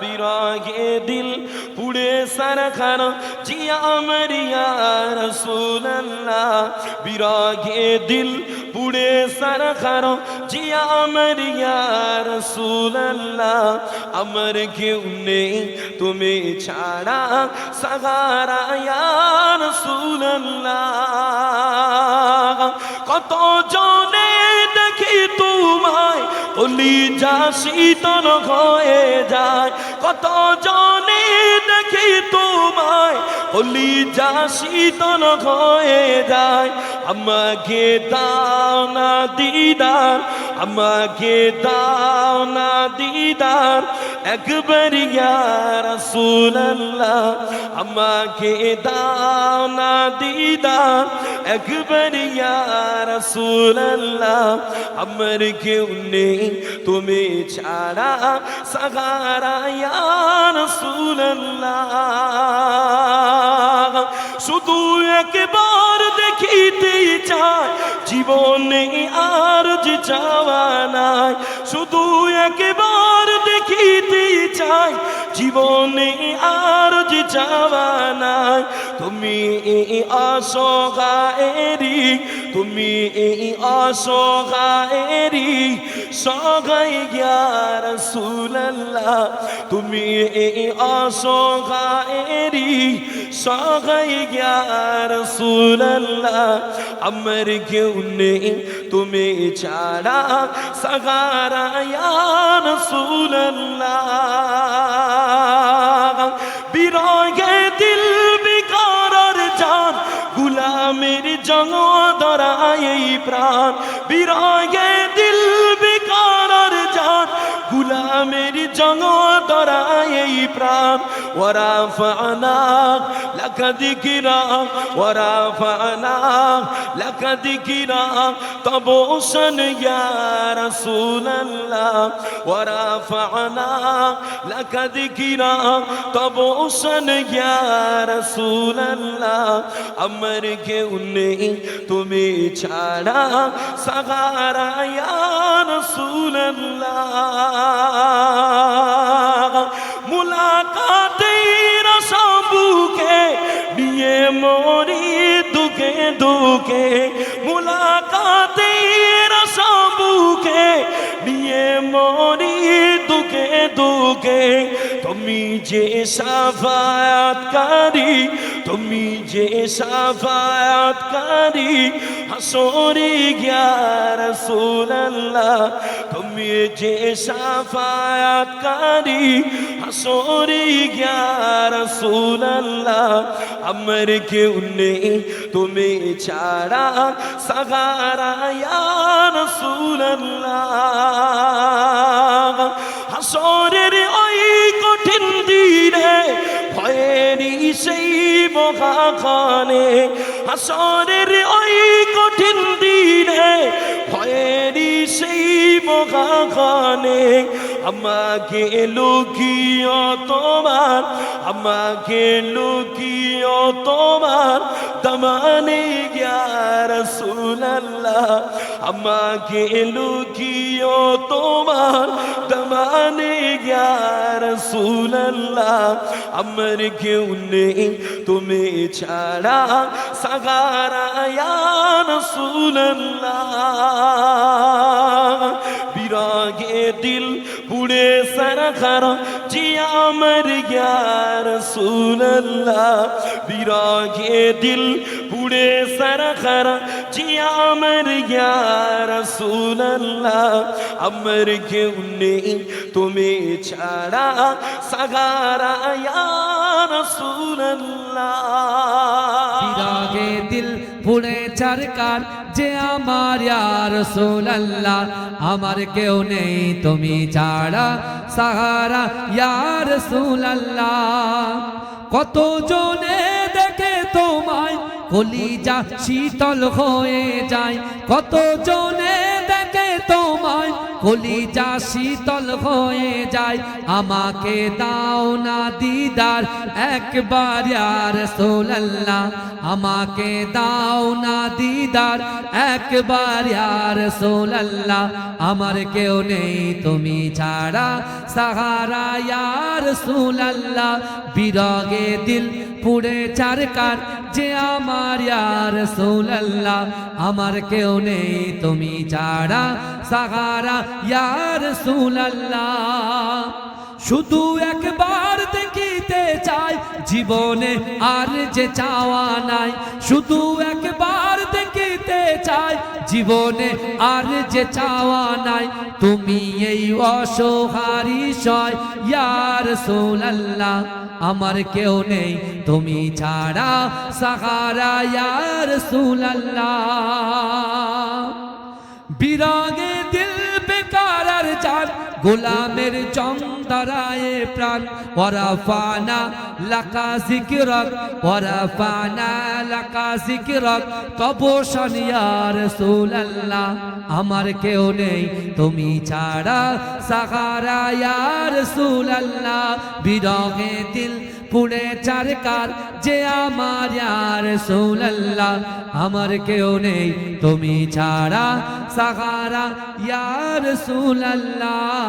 বিরহে দিল পুড়ে সারখান জিয়া আমার ইয়া রাসূলুল্লাহ বিরহে দিল পুড়ে সারখান জিয়া আমার ইয়া রাসূলুল্লাহ আমার কেউ নেই তুমি ছাড়া সাহারা ইয়া রাসূলুল্লাহ কত জনে দেখি তোমায় কলিজা শীতল হয়ে যায় কত জনে দেখি তোমায় কলিজা শীতল হয়ে যায় আমাকে দাও না দিদার আমাকে দাও না দিদার একবার ইয়া রাসূলুল্লাহ আমাকে দাও না দিদার একবার ইয়া রাসূলুল্লাহ আমার কেউ নেই তুমি ছাড়া সাহারা ইয়া রাসূলুল্লাহ শুধু একবার দেখিতে চাই জীবনে আর যে চাওয়া নাই শুধু একবার দেখিতে চাই জীবনে আর যে চাওয়া নাই তুমি এই অসহায়েরি তুমি এই অসহায়েরি সহায় ইয়া রাসূলুল্লাহ তুমি এই অসহায়েরি সহায় ইয়া রাসূলুল্লাহ আমার কেউ নেই তুমি ছাড়া সাহারা ইয়া রাসূলুল্লাহ বিরহে দিল বিকারার জান গুলামের জঙ্গ ধরায় এই প্রাণ বিরহে দিল বিকারার জান গুলামের জঙ্গ ধরায় এই প্রাণ ওয়ারাফানা লাকা যিকরা ওয়ারাফানা লাকা যিকরা তাবুসান ইয়া রাসূলুল্লাহ ওয়ারাফানা লাকা যিকরা তাবুসান ইয়া রাসূলুল্লাহ আমার কেউ নেই তুমি ছাড়া সাহারা ইয়া রাসূলুল্লাহ মুলাকাতে রাসূলকে নিয়ে মরি দুঃখে দুঃখে মুলাকাতে রাসূলকে নিয়ে মরি দুঃখে দুঃখে তুমি যে শাফায়াতকারী তুমি যে শাফায়াতকারী হাসরে ইয়া রাসূলুল্লাহ তুমি যে শাফায়াতকারী হাসরে ইয়া রাসূলুল্লাহ আমার কেউ নেই তুমি ছাড়া সাহারা ইয়া রাসূলুল্লাহ হাসরের ওই কঠিন দিনে ভয়েরই সেই মহাখানে হাসরের ওই কঠিন দিনে ভয়েরই সেই মহাখানে আমাকে লুকিও তোমার আমাকে লুকিও তোমার দামানে ইয়া রাসূলুল্লাহ আমাকে লুকিও তোমার দামানে ইয়া রাসূলুল্লাহ আমার কেউ নেই তুমি ছাড়া সাহারা ইয়া রাসূলুল্লাহ বিরহে দিল পুড়ে সারখান জিয়া আমার ইয়া রাসূলুল্লাহ বিরহে দিল পুড়ে সারখান জিয়া আমার ইয়া রাসূলুল্লাহ আমার কেউ নেই তুমি ছাড়া সাহারা ইয়া রাসূলুল্লাহ বিরহে দিল পুড়ে চারকার যে আমার ইয়া রাসূলুল্লাহ আমার কেউ নেই তুমি ছাড়া সাহারা ইয়া রাসূলুল্লাহ কত জনে দেখে তোমায় কলিজা শীতল হয়ে যায় কত জনে দেখে তোমায় কলিজা শীতল হয়ে যায় আমাকে দাও না দিদার একবার ইয়া রাসূলুল্লাহ আমাকে দাও না দিদার একবার ইয়া রাসূলুল্লাহ আমার কেউ নেই তুমি ছাড়া সাহারা ইয়া রাসূলুল্লাহ বিরগে দিল পুড়ে চারকার যে আমার ইয়া রাসূলুল্লাহ আমার কেউ নেই তুমি ছাড়া সাহারা ইয়া রাসূলুল্লাহ শুধু একবার দেখিতে চাই জীবনে আর যে চাওয়া নাই শুধু একবার দেখিতে চাই জীবনে আর যে চাওয়া নাই তুমি এই অসহারি সয় ইয়া রাসূলুল্লাহ আমার কেউ নেই তুমি ছাড়া সাহারা ইয়া রাসূলুল্লাহ বিরাগে দিল বেকার আর জান গোলামের চমদারায়ে প্রাণ ওয়ারাফানা লাকা যিকরাক ওয়ারাফানা লাকা যিকরাক কবশান ইয়া রাসূলুল্লাহ আমার কেউ নেই তুমি ছাড়া সাহারা ইয়া রাসূলুল্লাহ বিরহে দিল পুড়ে চারকার যে আমার ইয়া রাসূলুল্লাহ আমার কেউ নেই তুমি ছাড়া সাহারা ইয়া রাসূলুল্লাহ